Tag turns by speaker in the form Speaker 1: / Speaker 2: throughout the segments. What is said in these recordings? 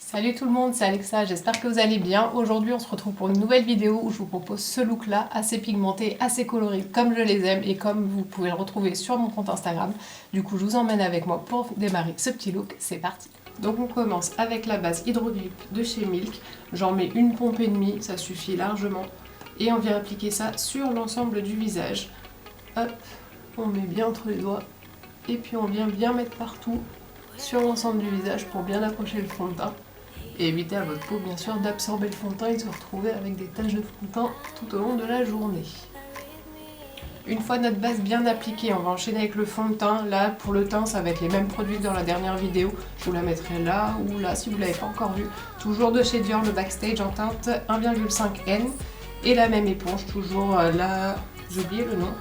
Speaker 1: Salut tout le monde, c'est Alexa, j'espère que vous allez bien. Aujourd'hui on se retrouve pour une nouvelle vidéo où je vous propose ce look là, assez pigmenté, assez coloré, comme je les aime et comme vous pouvez le retrouver sur mon compte Instagram. Du coup je vous emmène avec moi pour démarrer ce petit look, c'est parti. Donc on commence avec la base Hydro Grip de chez Milk. J'en mets une pompe et demie, ça suffit largement. Et on vient appliquer ça sur l'ensemble du visage. Hop, on met bien entre les doigts. Et puis on vient bien mettre partout sur l'ensemble du visage pour bien accrocher le fond de teint. Et éviter à votre peau bien sûr d'absorber le fond de teint et de se retrouver avec des taches de fond de teint tout au long de la journée. Une fois notre base bien appliquée, on va enchaîner avec le fond de teint. Là pour le teint ça va être les mêmes produits que dans la dernière vidéo. Je vous la mettrai là ou là si vous ne l'avez pas encore vu. Toujours de chez Dior, le Backstage en teinte 1,5N. Et la même éponge, toujours là, j'ai oublié le nom,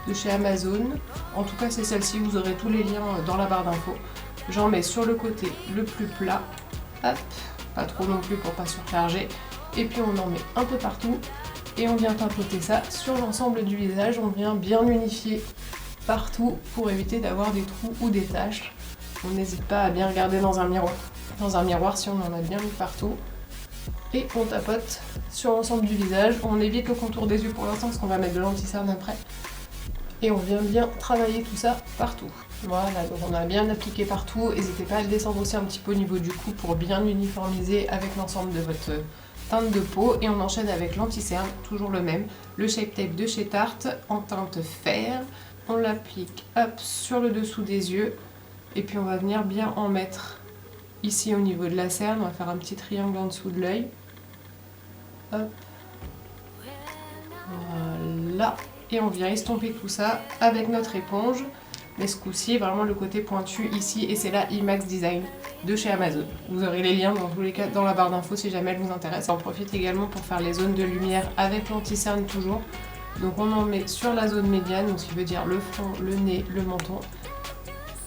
Speaker 1: de chez Amazon. En tout cas c'est celle-ci, vous aurez tous les liens dans la barre d'infos. J'en mets sur le côté le plus plat. Hop, pas trop non plus pour pas surcharger. Et puis on en met un peu partout et on vient tapoter ça sur l'ensemble du visage. On vient bien unifier partout pour éviter d'avoir des trous ou des taches. On n'hésite pas à bien regarder dans un miroir si on en a bien mis partout. Et on tapote sur l'ensemble du visage. On évite le contour des yeux pour l'instant parce qu'on va mettre de l'anti-cerne après. Et on vient bien travailler tout ça partout. Voilà, donc on a bien appliqué partout. N'hésitez pas à le descendre aussi un petit peu au niveau du cou pour bien uniformiser avec l'ensemble de votre teinte de peau. Et on enchaîne avec l'anti-cerne, toujours le même. Le Shape Tape de chez Tarte en teinte fer. On l'applique hop sur le dessous des yeux. Et puis on va venir bien en mettre ici au niveau de la cerne. On va faire un petit triangle en dessous de l'œil. Hop. Voilà. Et on vient estomper tout ça avec notre éponge. Mais ce coup-ci, vraiment le côté pointu ici, et c'est la IMAX Design de chez Amazon. Vous aurez les liens dans tous les cas dans la barre d'infos si jamais elle vous intéresse. On profite également pour faire les zones de lumière avec l'anti-cerne toujours. Donc on en met sur la zone médiane, donc ce qui veut dire le front, le nez, le menton.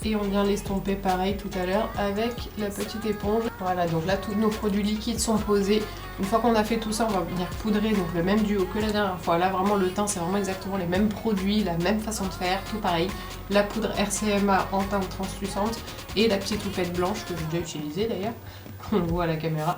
Speaker 1: Et on vient l'estomper pareil tout à l'heure avec la petite éponge. Voilà, donc là tous nos produits liquides sont posés. Une fois qu'on a fait tout ça, on va venir poudrer, donc le même duo que la dernière fois. Là vraiment le teint c'est vraiment exactement les mêmes produits, la même façon de faire, tout pareil. La poudre RCMA en teinte translucente et la petite houppette blanche que j'ai déjà utilisée d'ailleurs, on voit à la caméra.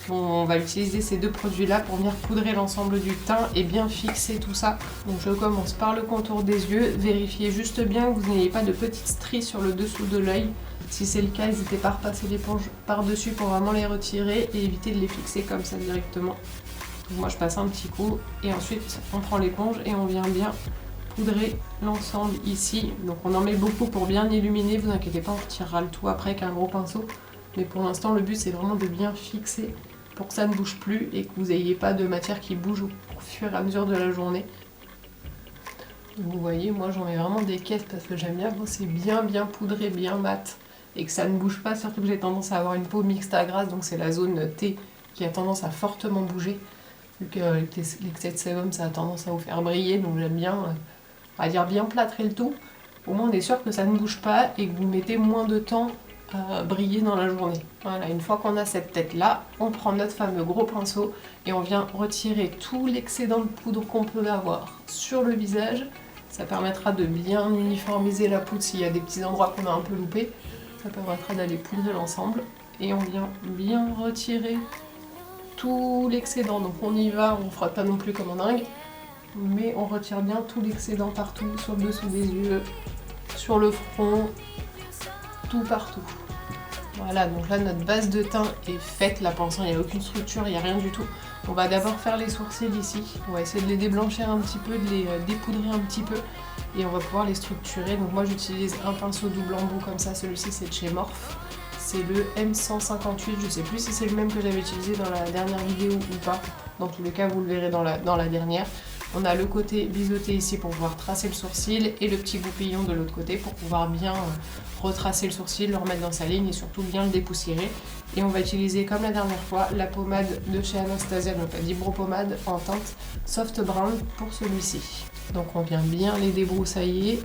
Speaker 1: On va utiliser ces deux produits là pour venir poudrer l'ensemble du teint et bien fixer tout ça. Donc je commence par le contour des yeux, vérifiez juste bien que vous n'ayez pas de petites stries sur le dessous de l'œil. Si c'est le cas, n'hésitez pas à repasser l'éponge par-dessus pour vraiment les retirer et éviter de les fixer comme ça directement. Donc moi je passe un petit coup et ensuite on prend l'éponge et on vient bien poudrer l'ensemble ici. Donc on en met beaucoup pour bien illuminer, vous inquiétez pas, on retirera le tout après avec un gros pinceau. Mais pour l'instant le but c'est vraiment de bien fixer pour que ça ne bouge plus et que vous n'ayez pas de matière qui bouge au fur et à mesure de la journée. Donc vous voyez, moi j'en mets vraiment des caisses parce que j'aime bien quand c'est bien poudré, bien mat et que ça ne bouge pas, surtout que j'ai tendance à avoir une peau mixte à grasse, donc c'est la zone T qui a tendance à fortement bouger. Vu que l'excès de sébum ça a tendance à vous faire briller, donc j'aime bien, on va dire bien plâtrer le tout. Au moins on est sûr que ça ne bouge pas et que vous mettez moins de temps briller dans la journée. Voilà, une fois qu'on a cette tête là, on prend notre fameux gros pinceau et on vient retirer tout l'excédent de poudre qu'on peut avoir sur le visage. Ça permettra de bien uniformiser la poudre s'il y a des petits endroits qu'on a un peu loupés. Ça permettra d'aller poudrer l'ensemble et on vient bien retirer tout l'excédent. Donc on y va, on frotte pas non plus comme un dingue, mais on retire bien tout l'excédent partout, sur le dessous des yeux, sur le front, tout partout. Voilà, donc là notre base de teint est faite, là pour l'instant il n'y a aucune structure, il n'y a rien du tout. On va d'abord faire les sourcils ici, on va essayer de les déblanchir un petit peu, de les dépoudrer un petit peu et on va pouvoir les structurer. Donc moi j'utilise un pinceau double embout comme ça, celui-ci c'est de chez Morphe, c'est le M158, je sais plus si c'est le même que j'avais utilisé dans la dernière vidéo ou pas, dans tous les cas vous le verrez dans la dernière. On a le côté biseauté ici pour pouvoir tracer le sourcil et le petit goupillon de l'autre côté pour pouvoir bien retracer le sourcil, le remettre dans sa ligne et surtout bien le dépoussiérer. Et on va utiliser comme la dernière fois la pommade de chez Anastasia, donc la Vibro pommade en teinte soft brown pour celui-ci. Donc on vient bien les débroussailler.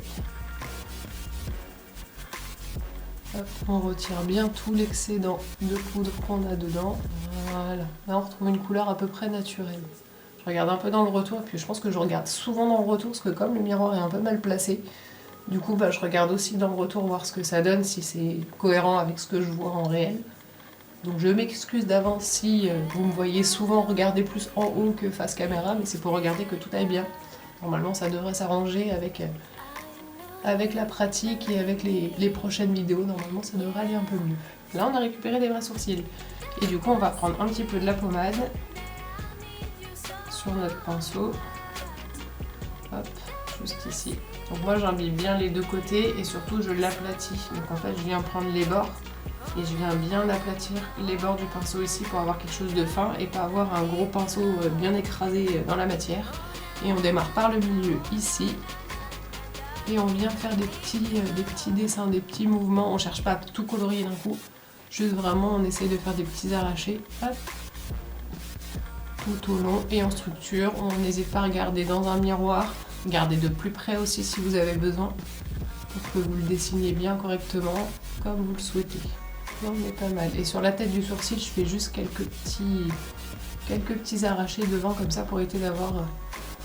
Speaker 1: Hop, on retire bien tout l'excédent de poudre qu'on a dedans. Voilà, là on retrouve une couleur à peu près naturelle. Je regarde un peu dans le retour, et puis je pense que je regarde souvent dans le retour, parce que comme le miroir est un peu mal placé, du coup je regarde aussi dans le retour voir ce que ça donne, si c'est cohérent avec ce que je vois en réel. Donc je m'excuse d'avance si vous me voyez souvent regarder plus en haut que face caméra, mais c'est pour regarder que tout aille bien. Normalement ça devrait s'arranger avec la pratique et avec les prochaines vidéos, normalement ça devrait aller un peu mieux. Là on a récupéré des vrais sourcils. Et du coup on va prendre un petit peu de la pommade sur notre pinceau. Hop, juste ici. Donc moi j'imbibe bien les deux côtés et surtout je l'aplatis. Donc en fait je viens prendre les bords et je viens bien aplatir les bords du pinceau ici pour avoir quelque chose de fin et pas avoir un gros pinceau bien écrasé dans la matière. Et on démarre par le milieu ici. Et on vient faire des petits dessins, des petits mouvements. On cherche pas à tout colorier d'un coup. Juste vraiment, on essaye de faire des petits arrachés. Hop. Tout au long et en structure. On n'hésite pas à regarder dans un miroir. Regardez de plus près aussi si vous avez besoin. Pour que vous le dessiniez bien correctement, comme vous le souhaitez. Là, on est pas mal. Et sur la tête du sourcil, je fais juste quelques petits arrachés devant comme ça pour éviter d'avoir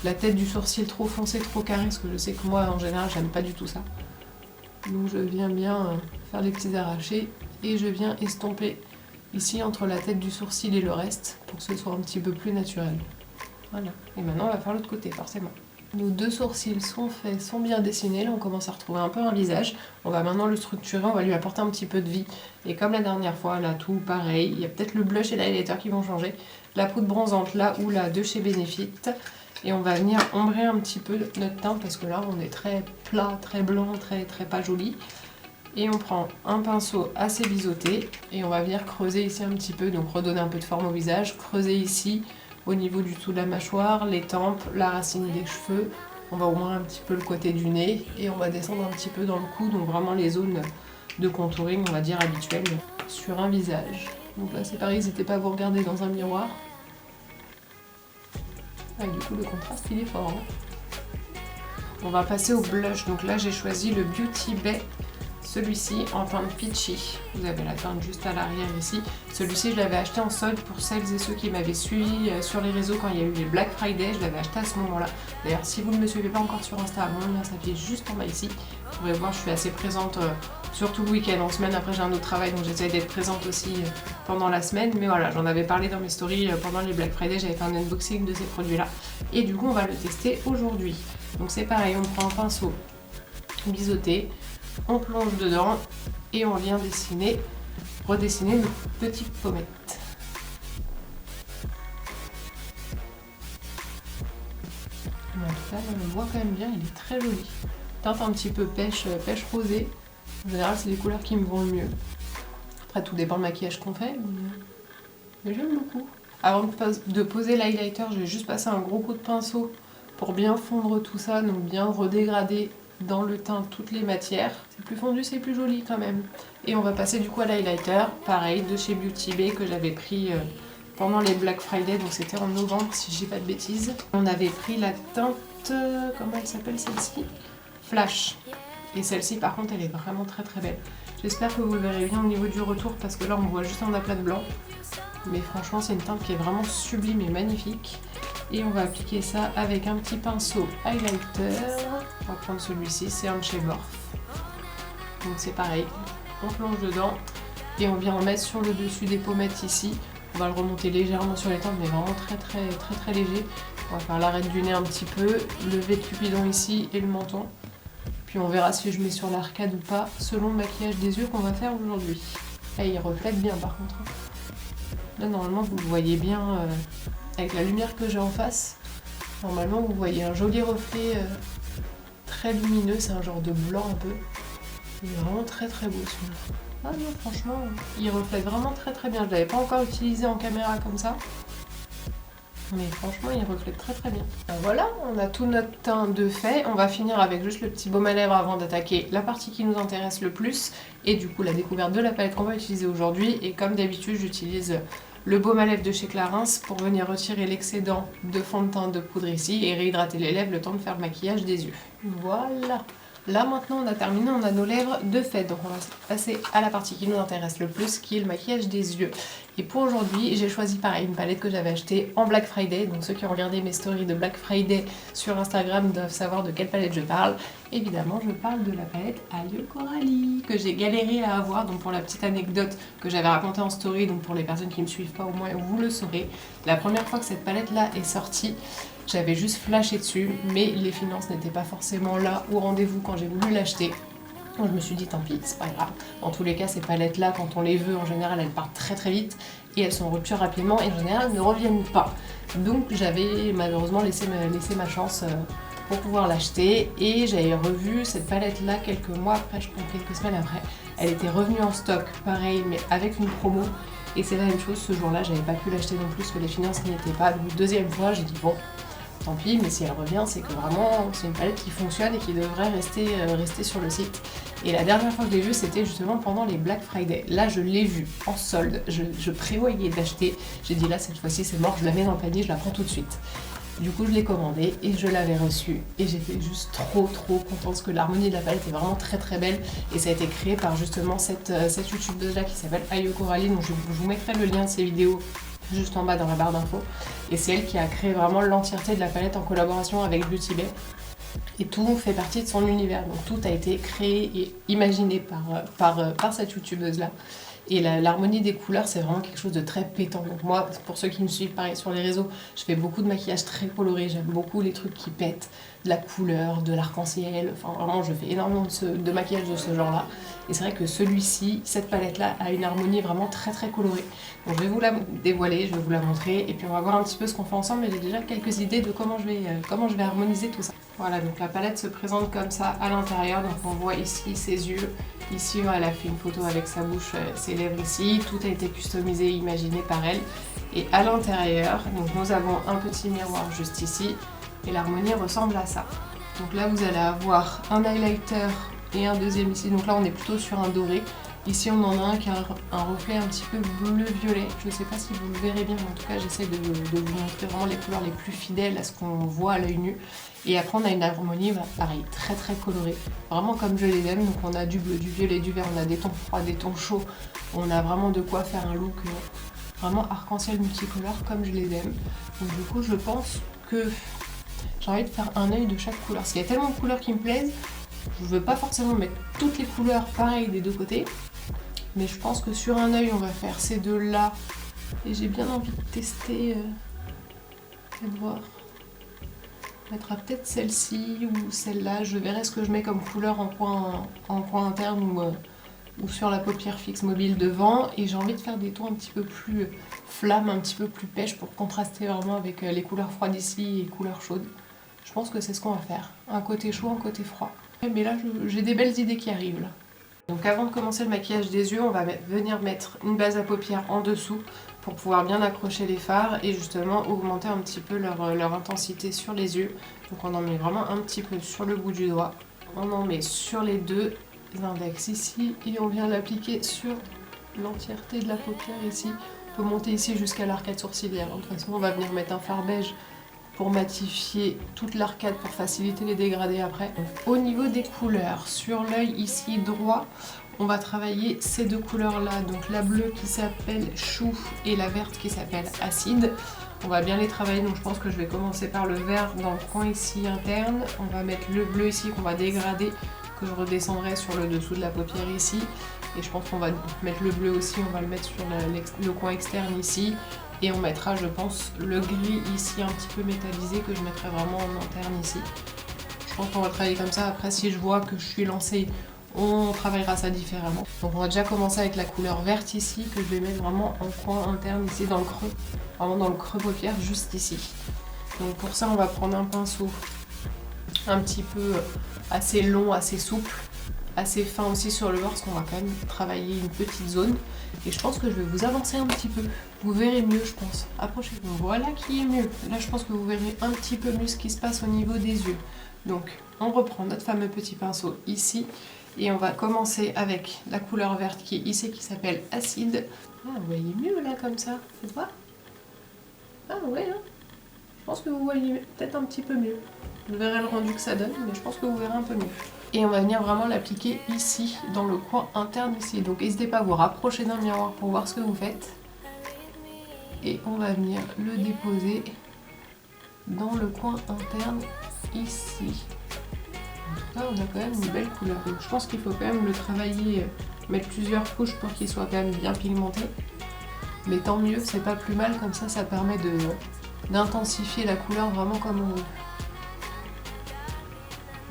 Speaker 1: la tête du sourcil trop foncée, trop carrée, parce que je sais que moi en général j'aime pas du tout ça. Donc je viens bien faire des petits arrachés et je viens estomper ici entre la tête du sourcil et le reste pour que ce soit un petit peu plus naturel. Voilà. Et maintenant on va faire l'autre côté forcément. Nos deux sourcils sont faits, sont bien dessinés, là on commence à retrouver un peu un visage. On va maintenant le structurer, on va lui apporter un petit peu de vie. Et comme la dernière fois, là tout pareil, il y a peut-être le blush et l'highlighter qui vont changer. La poudre bronzante là ou là de chez Benefit. Et on va venir ombrer un petit peu notre teint parce que là on est très plat, très blanc, très pas joli. Et on prend un pinceau assez biseauté et on va venir creuser ici un petit peu, donc redonner un peu de forme au visage, creuser ici au niveau du dessous de la mâchoire, les tempes, la racine des cheveux. On va ombrer un petit peu le côté du nez et on va descendre un petit peu dans le cou, donc vraiment les zones de contouring, on va dire habituelles, sur un visage. Donc là c'est pareil, n'hésitez pas à vous regarder dans un miroir. Ah, du coup le contraste il est fort. Hein. On va passer au blush, donc là j'ai choisi le Beauty Bay, celui-ci en teinte peachy. Vous avez la teinte juste à l'arrière ici. Celui-ci je l'avais acheté en solde pour celles et ceux qui m'avaient suivi sur les réseaux quand il y a eu les Black Friday, je l'avais acheté à ce moment-là. D'ailleurs si vous ne me suivez pas encore sur Insta, mon lien s'affiche juste en bas ici. Vous pourrez voir je suis assez présente surtout le week-end, en semaine après j'ai un autre travail donc j'essaie d'être présente aussi pendant la semaine, mais voilà j'en avais parlé dans mes stories pendant les Black Friday, j'avais fait un unboxing de ces produits là et du coup on va le tester aujourd'hui. Donc c'est pareil, on prend un pinceau biseauté, on plonge dedans et on vient dessiner, redessiner nos petites pommettes. En tout cas on le voit quand même bien, il est très joli. Teinte un petit peu pêche rosée. En général, c'est les couleurs qui me vont le mieux. Après, tout dépend du maquillage qu'on fait, mais j'aime beaucoup. Avant de poser l'highlighter, je vais juste passer un gros coup de pinceau pour bien fondre tout ça, donc bien redégrader dans le teint toutes les matières. C'est plus fondu, c'est plus joli quand même. Et on va passer du coup à l'highlighter, pareil, de chez Beauty Bay, que j'avais pris pendant les Black Friday, donc c'était en novembre si je dis pas de bêtises. On avait pris la teinte, comment elle s'appelle celle-ci ? Flash. Et celle-ci par contre elle est vraiment très belle. J'espère que vous le verrez bien au niveau du retour parce que là on voit juste un aplat de blanc. Mais franchement c'est une teinte qui est vraiment sublime et magnifique. Et on va appliquer ça avec un petit pinceau highlighter. On va prendre celui-ci, c'est un de chez Morphe. Donc c'est pareil, on plonge dedans et on vient en mettre sur le dessus des pommettes ici. On va le remonter légèrement sur les tempes mais vraiment très léger. On va faire l'arête du nez un petit peu, lever le cupidon ici et le menton. Puis on verra si je mets sur l'arcade ou pas, selon le maquillage des yeux qu'on va faire aujourd'hui. Et il reflète bien par contre. Là normalement vous le voyez bien avec la lumière que j'ai en face. Normalement vous voyez un joli reflet très lumineux, c'est un genre de blanc un peu. Il est vraiment très beau celui-là. Ah non franchement, il reflète vraiment très bien. Je ne l'avais pas encore utilisé en caméra comme ça. Mais franchement, il reflète très bien. Alors voilà, on a tout notre teint de fait. On va finir avec juste le petit baume à lèvres avant d'attaquer la partie qui nous intéresse le plus. Et du coup, la découverte de la palette qu'on va utiliser aujourd'hui. Et comme d'habitude, j'utilise le baume à lèvres de chez Clarins pour venir retirer l'excédent de fond de teint de poudre ici et réhydrater les lèvres le temps de faire le maquillage des yeux. Voilà. Là maintenant on a terminé, on a nos lèvres de fête, donc on va passer à la partie qui nous intéresse le plus, qui est le maquillage des yeux. Et pour aujourd'hui, j'ai choisi pareil une palette que j'avais achetée en Black Friday, donc ceux qui ont regardé mes stories de Black Friday sur Instagram doivent savoir de quelle palette je parle. Évidemment, je parle de la palette Aïe Coralie, que j'ai galéré à avoir, donc pour la petite anecdote que j'avais racontée en story, donc pour les personnes qui ne me suivent pas au moins vous le saurez, la première fois que cette palette là est sortie, j'avais juste flashé dessus, mais les finances n'étaient pas forcément là au rendez-vous quand j'ai voulu l'acheter. Donc je me suis dit tant pis, c'est pas grave. Dans tous les cas, ces palettes là, quand on les veut, en général elles partent très très vite et elles sont en rupture rapidement et en général elles ne reviennent pas. Donc j'avais malheureusement laissé ma chance pour pouvoir l'acheter et j'avais revu cette palette là quelques mois après, je crois quelques semaines après. Elle était revenue en stock, pareil, mais avec une promo. Et c'est la même chose, ce jour-là, j'avais pas pu l'acheter non plus parce que les finances n'y étaient pas. Donc deuxième fois, j'ai dit bon, tant pis, mais si elle revient, c'est que vraiment c'est une palette qui fonctionne et qui devrait rester sur le site. Et la dernière fois que je l'ai vue, c'était justement pendant les Black Friday. Là, je l'ai vue en solde, je prévoyais d'acheter. J'ai dit là, cette fois-ci, c'est mort, je la mets dans le panier, je la prends tout de suite. Du coup, je l'ai commandée et je l'avais reçue. Et j'étais juste trop contente parce que l'harmonie de la palette est vraiment très très belle. Et ça a été créé par justement cette youtubeuse là qui s'appelle Aïe Coralie. Donc je vous mettrai le lien de ses vidéos juste en bas dans la barre d'infos. Et c'est elle qui a créé vraiment l'entièreté de la palette en collaboration avec Beauty Bay. Et tout fait partie de son univers. Donc tout a été créé et imaginé par cette youtubeuse là. Et l'harmonie des couleurs, c'est vraiment quelque chose de très pétant. Donc moi, pour ceux qui me suivent pareil sur les réseaux, je fais beaucoup de maquillage très coloré. J'aime beaucoup les trucs qui pètent, de la couleur, de l'arc-en-ciel. Enfin vraiment, je fais énormément de maquillage de ce genre-là. Et c'est vrai que celui-ci, cette palette-là, a une harmonie vraiment très colorée. Donc je vais vous la dévoiler, je vais vous la montrer. Et puis on va voir un petit peu ce qu'on fait ensemble. J'ai déjà quelques idées de comment je vais harmoniser tout ça. Voilà, donc la palette se présente comme ça à l'intérieur. Donc on voit ici ses yeux. Ici, elle a fait une photo avec sa bouche, ses lèvres ici. Tout a été customisé, imaginé par elle. Et à l'intérieur, donc nous avons un petit miroir juste ici. Et l'harmonie ressemble à ça. Donc là, vous allez avoir un highlighter et un deuxième ici. Donc là, on est plutôt sur un doré. Ici, on en a un qui a un reflet un petit peu bleu-violet. Je ne sais pas si vous le verrez bien, mais en tout cas, j'essaie de vous montrer vraiment les couleurs les plus fidèles à ce qu'on voit à l'œil nu. Et après, on a une harmonie, pareil, très colorée. Vraiment comme je les aime. Donc on a du bleu, du violet, du vert, on a des tons froids, des tons chauds. On a vraiment de quoi faire un look vraiment arc-en-ciel multicolore comme je les aime. Donc du coup, je pense que j'ai envie de faire un œil de chaque couleur. Parce qu'il y a tellement de couleurs qui me plaisent, je veux pas forcément mettre toutes les couleurs pareilles des deux côtés. Mais je pense que sur un œil, on va faire ces deux-là. Et j'ai bien envie de tester et de voir. On mettra peut-être celle-ci ou celle-là. Je verrai ce que je mets comme couleur en coin interne ou sur la paupière fixe mobile devant. Et j'ai envie de faire des tons un petit peu plus flamme, un petit peu plus pêche pour contraster vraiment avec les couleurs froides ici et les couleurs chaudes. Je pense que c'est ce qu'on va faire. Un côté chaud, un côté froid. Mais là, j'ai des belles idées qui arrivent là. Donc avant de commencer le maquillage des yeux, on va venir mettre une base à paupières en dessous pour pouvoir bien accrocher les fards et justement augmenter un petit peu leur intensité sur les yeux. Donc on en met vraiment un petit peu sur le bout du doigt. On en met sur les deux index ici et on vient l'appliquer sur l'entièreté de la paupière ici. On peut monter ici jusqu'à l'arcade sourcilière. De toute façon, on va venir mettre un fard beige pour matifier toute l'arcade pour faciliter les dégradés après. Donc, au niveau des couleurs, sur l'œil ici droit, on va travailler ces deux couleurs là, donc la bleue qui s'appelle chou et la verte qui s'appelle acide. On va bien les travailler, donc je pense que je vais commencer par le vert dans le coin ici interne. On va mettre le bleu ici qu'on va dégrader, que je redescendrai sur le dessous de la paupière ici. Et je pense qu'on va mettre le bleu aussi, on va le mettre sur le coin externe ici. Et on mettra, je pense, le gris ici un petit peu métallisé que je mettrai vraiment en interne ici. Je pense qu'on va travailler comme ça. Après, si je vois que je suis lancée, on travaillera ça différemment. Donc on va déjà commencer avec la couleur verte ici, que je vais mettre vraiment en coin interne ici dans le creux. Vraiment dans le creux paupière, juste ici. Donc pour ça, on va prendre un pinceau un petit peu assez long, assez souple. Assez fin aussi sur le bord parce qu'on va quand même travailler une petite zone et je pense que je vais vous avancer un petit peu, vous verrez mieux je pense, approchez-vous, voilà qui est mieux, là je pense que vous verrez un petit peu mieux ce qui se passe au niveau des yeux. Donc on reprend notre fameux petit pinceau ici et on va commencer avec la couleur verte qui est ici qui s'appelle acide. Ah, vous voyez mieux là comme ça, faites voir. Ah ouais hein. Je pense que vous voyez peut-être un petit peu mieux, vous verrez le rendu que ça donne mais je pense que vous verrez un peu mieux. Et on va venir vraiment l'appliquer ici, dans le coin interne ici. Donc n'hésitez pas à vous rapprocher d'un miroir pour voir ce que vous faites. Et on va venir le déposer dans le coin interne ici. En tout cas, on a quand même une belle couleur. Donc je pense qu'il faut quand même le travailler, mettre plusieurs couches pour qu'il soit quand même bien pigmenté. Mais tant mieux, c'est pas plus mal, comme ça permet d'intensifier la couleur vraiment comme on veut.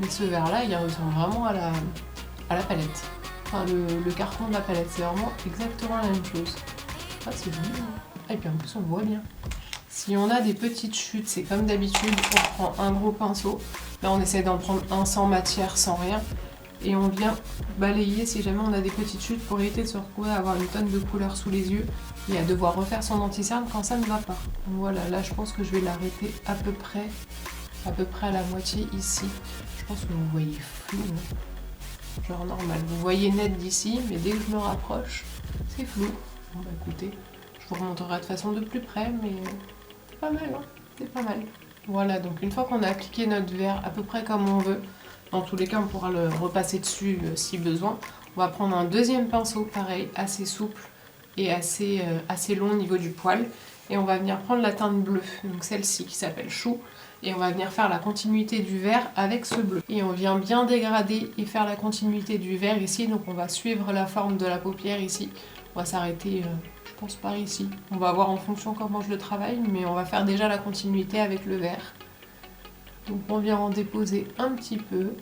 Speaker 1: Mais ce vert là, il ressemble vraiment à la palette. Enfin, le carton de la palette, c'est vraiment exactement la même chose. Ah, c'est joli. Ah, et puis en plus, on voit bien. Si on a des petites chutes, c'est comme d'habitude, on prend un gros pinceau. Là, on essaie d'en prendre un sans matière, sans rien. Et on vient balayer si jamais on a des petites chutes pour éviter de se retrouver à avoir une tonne de couleur sous les yeux et à devoir refaire son anti-cerne quand ça ne va pas. Donc voilà, là, je pense que je vais l'arrêter à peu près à la moitié ici. Je pense que vous voyez flou, hein. Genre normal. Vous voyez net d'ici, mais dès que je me rapproche, c'est flou. Bon bah écoutez, je vous remonterai de façon de plus près, mais c'est pas mal, hein. C'est pas mal. Voilà, donc une fois qu'on a appliqué notre vert à peu près comme on veut, dans tous les cas on pourra le repasser dessus si besoin, on va prendre un deuxième pinceau, pareil, assez souple et assez long au niveau du poil, et on va venir prendre la teinte bleue, donc celle-ci qui s'appelle Chou, et on va venir faire la continuité du vert avec ce bleu. Et on vient bien dégrader et faire la continuité du vert ici, donc on va suivre la forme de la paupière ici. On va s'arrêter, je pense, par ici. On va voir en fonction comment je le travaille, mais on va faire déjà la continuité avec le vert. Donc on vient en déposer un petit peu,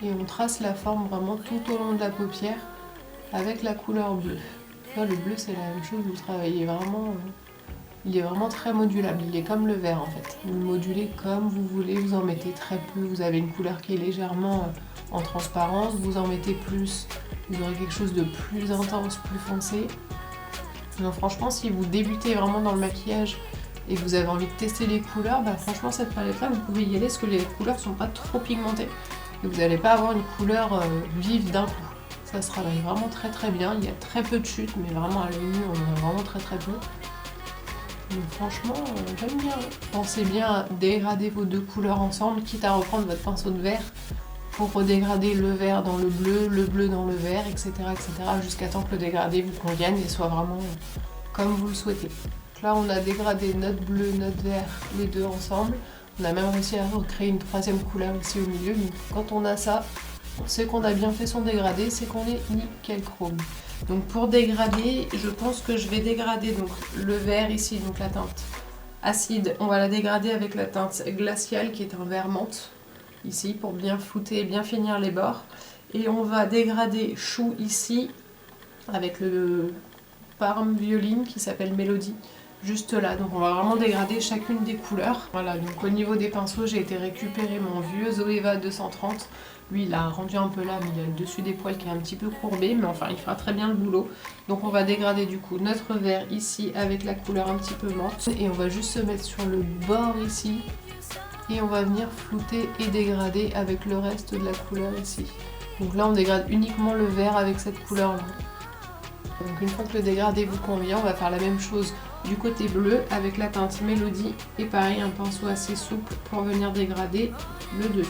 Speaker 1: et on trace la forme vraiment tout au long de la paupière avec la couleur bleue. Là, le bleu c'est la même chose, vous travaillez vraiment... il est vraiment très modulable, il est comme le vert en fait. Vous le modulez comme vous voulez, vous en mettez très peu, vous avez une couleur qui est légèrement en transparence, vous en mettez plus, vous aurez quelque chose de plus intense, plus foncé. Donc franchement, si vous débutez vraiment dans le maquillage et que vous avez envie de tester les couleurs, bah franchement cette palette là, vous pouvez y aller parce que les couleurs sont pas trop pigmentées et vous n'allez pas avoir une couleur vive d'un coup. Ça se travaille vraiment très très bien, il y a très peu de chutes, mais vraiment à l'œil nu on en a vraiment très très peu. Donc franchement, j'aime bien. Pensez bien à dégrader vos deux couleurs ensemble, quitte à reprendre votre pinceau de vert pour redégrader le vert dans le bleu dans le vert, etc. etc. jusqu'à temps que le dégradé vous convienne et soit vraiment comme vous le souhaitez. Donc là, on a dégradé notre bleu, notre vert, les deux ensemble. On a même réussi à recréer une troisième couleur ici au milieu. Donc quand on a ça, c'est qu'on a bien fait son dégradé, c'est qu'on est nickel chrome. Donc pour dégrader, je pense que je vais dégrader donc le vert ici, donc la teinte acide, on va la dégrader avec la teinte glaciale qui est un vert menthe ici pour bien flouter et bien finir les bords. Et on va dégrader Chou ici avec le Parme Violine qui s'appelle Mélodie, juste là. Donc on va vraiment dégrader chacune des couleurs. Voilà, donc au niveau des pinceaux, j'ai été récupérer mon vieux Zoeva 230. Lui, il a rendu un peu là, mais il a le dessus des poils qui est un petit peu courbé, mais enfin, il fera très bien le boulot. Donc on va dégrader du coup notre vert ici avec la couleur un petit peu menthe. Et on va juste se mettre sur le bord ici. Et on va venir flouter et dégrader avec le reste de la couleur ici. Donc là, on dégrade uniquement le vert avec cette couleur-là. Donc une fois que le dégradé vous convient, on va faire la même chose du côté bleu avec la teinte Mélodie. Et pareil, un pinceau assez souple pour venir dégrader le dessus.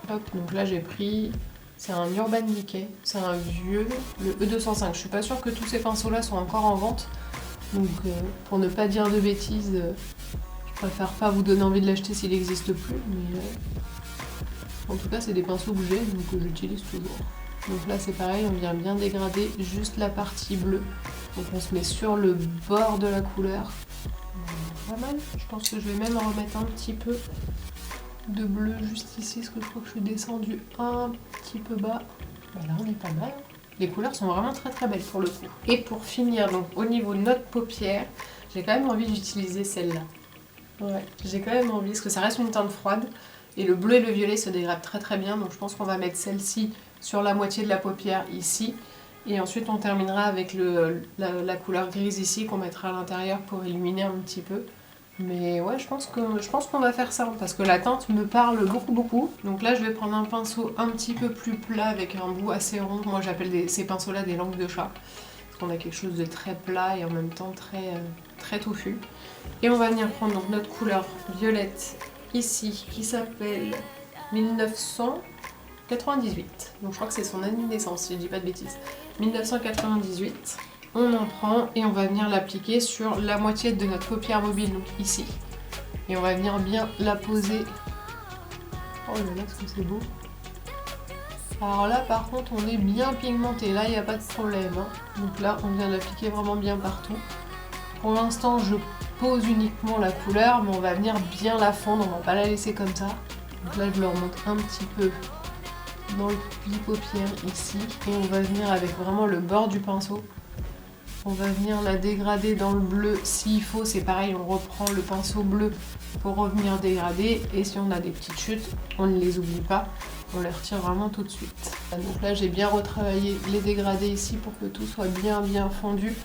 Speaker 1: Hop, donc là j'ai pris, c'est un Urban Decay, c'est un vieux, le E205. Je suis pas sûre que tous ces pinceaux là sont encore en vente, donc pour ne pas dire de bêtises, je préfère pas vous donner envie de l'acheter s'il n'existe plus, mais en tout cas c'est des pinceaux que j'ai, donc que j'utilise toujours. Donc là c'est pareil, on vient bien dégrader juste la partie bleue, donc on se met sur le bord de la couleur. Pas mal, je pense que je vais même remettre un petit peu de bleu juste ici, parce que je crois que je suis descendue un petit peu bas. Voilà, on est pas mal. Les couleurs sont vraiment très très belles pour le coup. Et pour finir, donc au niveau de notre paupière, j'ai quand même envie d'utiliser celle-là. Ouais, j'ai quand même envie, parce que ça reste une teinte froide, et le bleu et le violet se dégradent très très bien, donc je pense qu'on va mettre celle-ci sur la moitié de la paupière ici, et ensuite on terminera avec la couleur grise ici qu'on mettra à l'intérieur pour illuminer un petit peu. Mais ouais, je pense qu'on va faire ça, parce que la teinte me parle beaucoup beaucoup. Donc là, je vais prendre un pinceau un petit peu plus plat avec un bout assez rond. Moi, j'appelle ces pinceaux-là des langues de chat. On a quelque chose de très plat et en même temps très touffu. Et on va venir prendre donc notre couleur violette ici qui s'appelle 1998. Donc je crois que c'est son année de naissance si je dis pas de bêtises. 1998. On en prend et on va venir l'appliquer sur la moitié de notre paupière mobile, donc ici. Et on va venir bien la poser. Oh là là, est-ce que c'est beau. Alors là par contre on est bien pigmenté, là il n'y a pas de problème. Hein. Donc là on vient l'appliquer vraiment bien partout. Pour l'instant je pose uniquement la couleur, mais on va venir bien la fondre, on va pas la laisser comme ça. Donc là je le remonte un petit peu dans le pli paupière ici. Et on va venir avec vraiment le bord du pinceau. On va venir la dégrader dans le bleu. S'il faut, c'est pareil, on reprend le pinceau bleu pour revenir dégrader. Et si on a des petites chutes, on ne les oublie pas. On les retire vraiment tout de suite. Donc là, j'ai bien retravaillé les dégradés ici pour que tout soit bien fondu.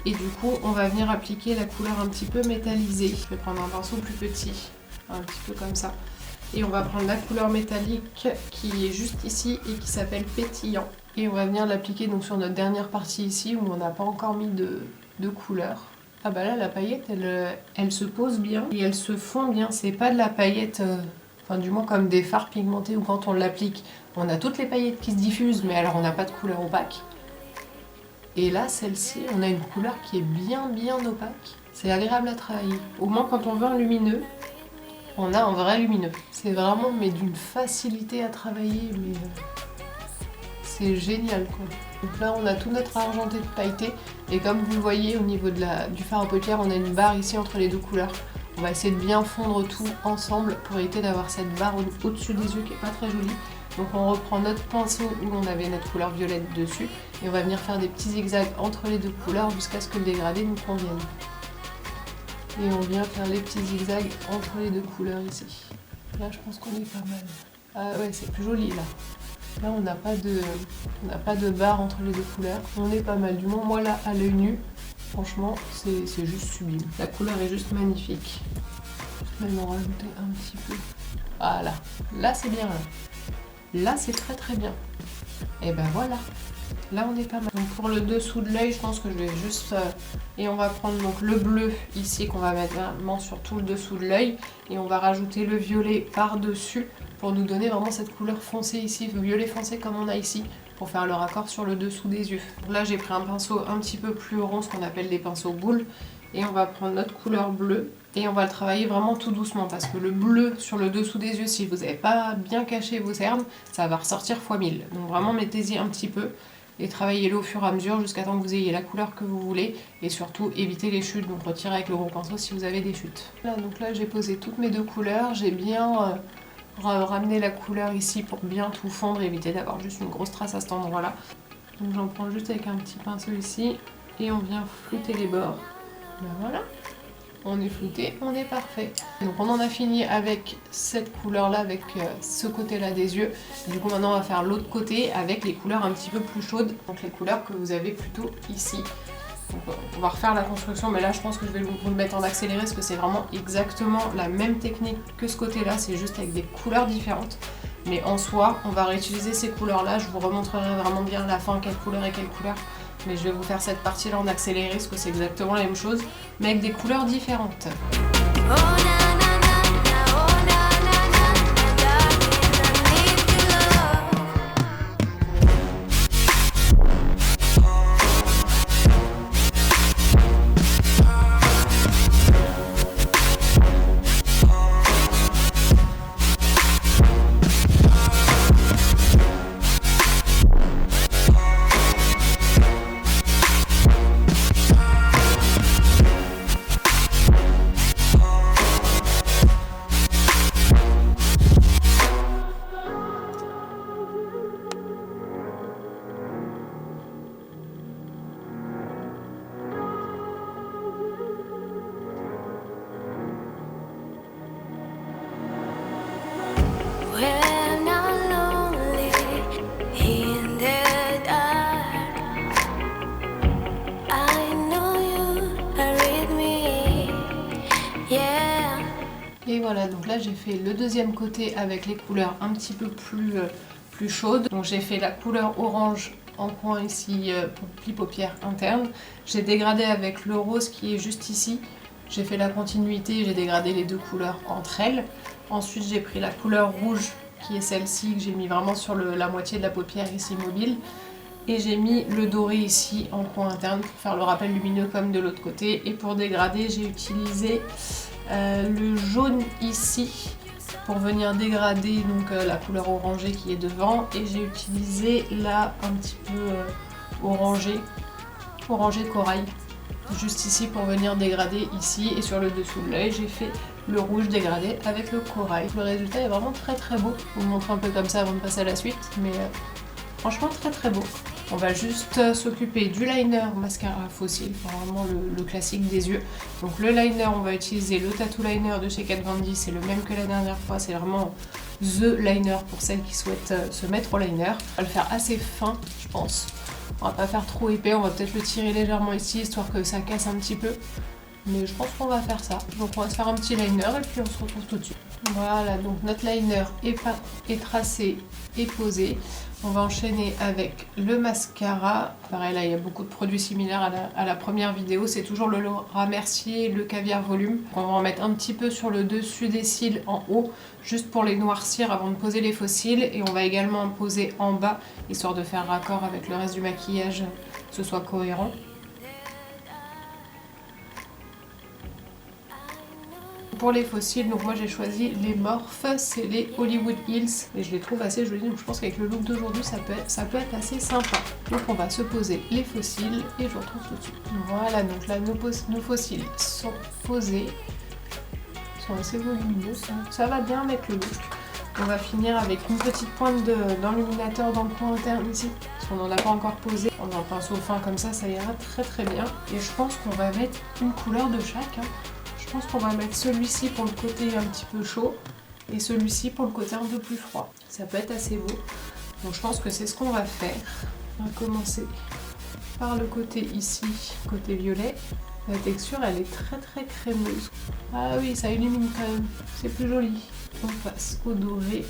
Speaker 1: Et du coup, on va venir appliquer la couleur un petit peu métallisée. Je vais prendre un pinceau plus petit, un petit peu comme ça. Et on va prendre la couleur métallique qui est juste ici et qui s'appelle Pétillant. Et on va venir l'appliquer donc sur notre dernière partie ici où on n'a pas encore mis de couleur. Ah bah là la paillette elle se pose bien et elle se fond bien. C'est pas de la paillette, enfin du moins comme des fards pigmentés où quand on l'applique on a toutes les paillettes qui se diffusent mais alors on n'a pas de couleur opaque. Et là celle-ci on a une couleur qui est bien opaque. C'est agréable à travailler. Au moins quand on veut un lumineux, on a un vrai lumineux. C'est vraiment mais d'une facilité à travailler mais... c'est génial quoi. Donc là on a tout notre argenté de pailleté et comme vous le voyez au niveau du fard à paupières on a une barre ici entre les deux couleurs. On va essayer de bien fondre tout ensemble pour éviter d'avoir cette barre au-dessus des yeux qui est pas très jolie. Donc on reprend notre pinceau où on avait notre couleur violette dessus et on va venir faire des petits zigzags entre les deux couleurs jusqu'à ce que le dégradé nous convienne. Et on vient faire les petits zigzags entre les deux couleurs ici. Là je pense qu'on est pas mal. Ah ouais c'est plus joli là. Là on n'a pas de barre entre les deux couleurs, on est pas mal. Du moins moi là à l'œil nu, franchement c'est juste sublime. La couleur est juste magnifique. Je vais même en rajouter un petit peu. Voilà, là c'est bien là. Là c'est très bien. Et ben voilà, là on est pas mal. Donc pour le dessous de l'œil je pense que je vais juste... et on va prendre donc le bleu ici qu'on va mettre vraiment sur tout le dessous de l'œil. Et on va rajouter le violet par dessus. Pour nous donner vraiment cette couleur foncée ici, violet foncé comme on a ici, pour faire le raccord sur le dessous des yeux. Donc là j'ai pris un pinceau un petit peu plus rond, ce qu'on appelle des pinceaux boules, et on va prendre notre couleur bleue, et on va le travailler vraiment tout doucement, parce que le bleu sur le dessous des yeux, si vous n'avez pas bien caché vos cernes, ça va ressortir x 1000. Donc vraiment mettez-y un petit peu, et travaillez-le au fur et à mesure jusqu'à temps que vous ayez la couleur que vous voulez, et surtout évitez les chutes, donc retirez avec le gros pinceau si vous avez des chutes. Donc là j'ai posé toutes mes deux couleurs, j'ai bien... ramener la couleur ici pour bien tout fondre et éviter d'avoir juste une grosse trace à cet endroit là. Donc j'en prends juste avec un petit pinceau ici et on vient flouter les bords. Ben voilà, on est flouté, on est parfait. Donc on en a fini avec cette couleur là, avec ce côté là des yeux. Du coup maintenant on va faire l'autre côté avec les couleurs un petit peu plus chaudes, donc les couleurs que vous avez plutôt ici. Donc, on va refaire la construction, mais là je pense que je vais vous le mettre en accéléré parce que c'est vraiment exactement la même technique que ce côté-là, c'est juste avec des couleurs différentes. Mais en soi, on va réutiliser ces couleurs-là, je vous remontrerai vraiment bien à la fin quelle couleur et quelle couleur. Mais je vais vous faire cette partie-là en accéléré parce que c'est exactement la même chose, mais avec des couleurs différentes. Et voilà, donc là j'ai fait le deuxième côté avec les couleurs un petit peu plus chaudes. Donc j'ai fait la couleur orange en coin ici pour pli paupières interne. J'ai dégradé avec le rose qui est juste ici. J'ai fait la continuité, j'ai dégradé les deux couleurs entre elles. Ensuite j'ai pris la couleur rouge qui est celle-ci que j'ai mis vraiment sur la moitié de la paupière ici mobile. Et j'ai mis le doré ici en coin interne pour faire le rappel lumineux comme de l'autre côté. Et pour dégrader, j'ai utilisé le jaune ici pour venir dégrader donc, la couleur orangée qui est devant. Et j'ai utilisé là un petit peu orangé corail, juste ici pour venir dégrader ici. Et sur le dessous de l'œil, j'ai fait le rouge dégradé avec le corail. Le résultat est vraiment très très beau. Je vous montre un peu comme ça avant de passer à la suite, mais franchement très très beau. On va juste s'occuper du liner mascara fossile, vraiment le classique des yeux. Donc le liner, on va utiliser le Tattoo Liner de chez Kat Von D, c'est le même que la dernière fois, c'est vraiment THE liner pour celles qui souhaitent se mettre au liner. On va le faire assez fin, je pense. On va pas faire trop épais, on va peut-être le tirer légèrement ici, histoire que ça casse un petit peu. Mais je pense qu'on va faire ça. Donc on va se faire un petit liner et puis on se retrouve tout de suite. Voilà, donc notre liner est tracé et posé. On va enchaîner avec le mascara. Pareil, là il y a beaucoup de produits similaires à la première vidéo. C'est toujours le Laura Mercier, le Caviar Volume. On va en mettre un petit peu sur le dessus des cils en haut, juste pour les noircir avant de poser les faux cils. Et on va également en poser en bas, histoire de faire raccord avec le reste du maquillage, que ce soit cohérent. Pour les faux cils, donc moi j'ai choisi les Morphe, c'est les Hollywood Hills et je les trouve assez jolis, donc je pense qu'avec le look d'aujourd'hui ça peut être assez sympa. Donc on va se poser les faux cils et je vous retrouve tout de suite. Voilà, donc là nos faux cils sont posés, ils sont assez volumineux, ça va bien avec le look. On va finir avec une petite pointe d'enluminateur dans le coin interne ici, parce qu'on n'en a pas encore posé. On a un pinceau fin comme ça ira très très bien. Et je pense qu'on va mettre une couleur de chaque. Je pense qu'on va mettre celui-ci pour le côté un petit peu chaud et celui-ci pour le côté un peu plus froid. Ça peut être assez beau. Donc je pense que c'est ce qu'on va faire. On va commencer par le côté ici, côté violet. La texture elle est très très crémeuse. Ah oui, ça illumine quand même, c'est plus joli. On passe au doré.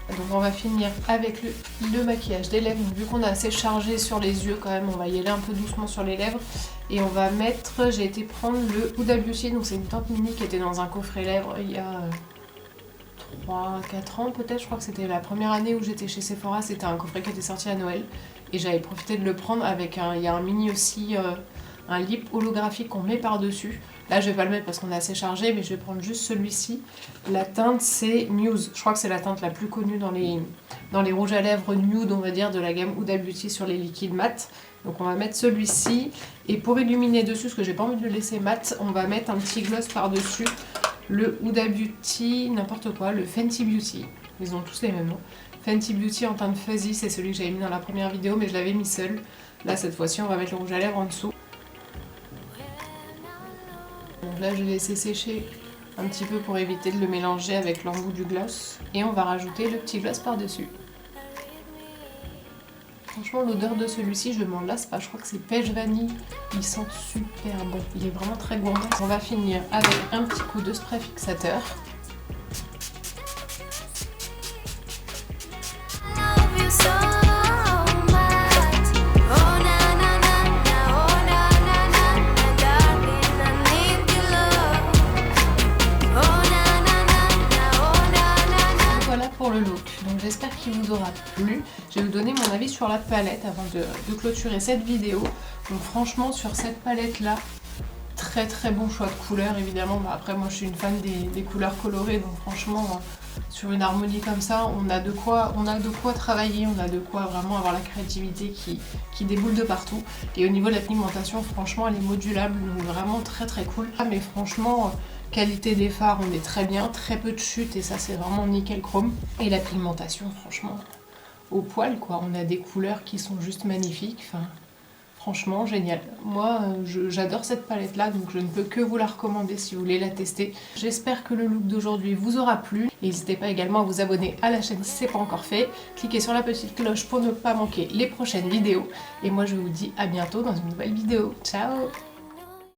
Speaker 1: Donc on va finir avec le maquillage des lèvres. Vu qu'on a assez chargé sur les yeux quand même, on va y aller un peu doucement sur les lèvres. Et on va mettre, j'ai été prendre le Huda Beauty, donc c'est une teinte mini qui était dans un coffret lèvres il y a 3-4 ans peut-être. Je crois que c'était la première année où j'étais chez Sephora, c'était un coffret qui était sorti à Noël. Et j'avais profité de le prendre avec il y a un mini aussi, un lip holographique qu'on met par-dessus. Là je vais pas le mettre parce qu'on est assez chargé, mais je vais prendre juste celui-ci. La teinte c'est Muse, je crois que c'est la teinte la plus connue dans les rouges à lèvres nude, on va dire, de la gamme Huda Beauty sur les liquides mat. Donc on va mettre celui-ci, et pour illuminer dessus, parce que j'ai pas envie de le laisser mat, on va mettre un petit gloss par-dessus, le Huda Beauty, n'importe quoi, le Fenty Beauty. Ils ont tous les mêmes noms. Fenty Beauty en teinte fuzzy, c'est celui que j'avais mis dans la première vidéo, mais je l'avais mis seul. Là cette fois-ci on va mettre le rouge à lèvres en dessous. Donc là je vais laisser sécher un petit peu pour éviter de le mélanger avec l'embout du gloss. Et on va rajouter le petit gloss par-dessus. Franchement l'odeur de celui-ci je m'en lasse pas, je crois que c'est pêche vanille, il sent super bon, il est vraiment très gourmand. On va finir avec un petit coup de spray fixateur. Pour le look, donc j'espère qu'il vous aura plu. Je vais vous donner mon avis sur la palette avant de clôturer cette vidéo. Donc franchement sur cette palette là, très très bon choix de couleurs évidemment. Après moi je suis une fan des couleurs colorées, donc franchement sur une harmonie comme ça on a de quoi travailler, on a de quoi vraiment avoir la créativité qui déboule de partout. Et au niveau de la pigmentation franchement elle est modulable, donc vraiment très très cool. Ah mais franchement qualité des fards, on est très bien, très peu de chute et ça c'est vraiment nickel chrome. Et la pigmentation franchement au poil quoi, on a des couleurs qui sont juste magnifiques, enfin franchement génial. Moi j'adore cette palette là, donc je ne peux que vous la recommander si vous voulez la tester. J'espère que le look d'aujourd'hui vous aura plu. N'hésitez pas également à vous abonner à la chaîne si ce n'est pas encore fait. Cliquez sur la petite cloche pour ne pas manquer les prochaines vidéos. Et moi je vous dis à bientôt dans une nouvelle vidéo. Ciao!